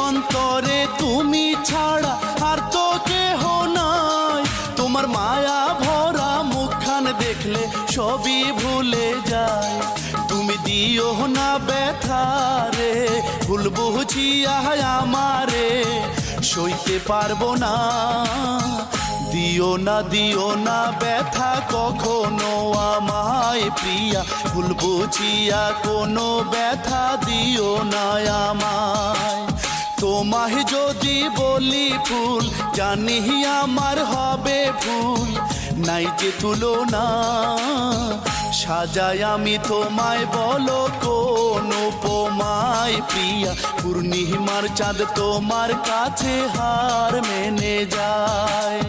অন্তরে তুমি ছাড়া আর তো কেহ নাই। তোমার মায়া ভরা মুখখান দেখলে সবই ভুলে যায়। তুমি দিও না ব্যথা রে, ভুল বুঝিয়া আমারে সইতে পারবো না। দিও না ব্যথা কখনো আমায় প্রিয়া, ভুল বুঝিয়া কোনো ব্যথা দিও না আমায়। তোমায় যদি বলি ফুল, জানি আমার হবে ভুল, নাই যে তুলনা। সাজাই আমি তোমায় বলো কোন উপমায় প্রিয়া, পূর্ণিমার চাঁদ তোমার কাছে হার মেনে যায়।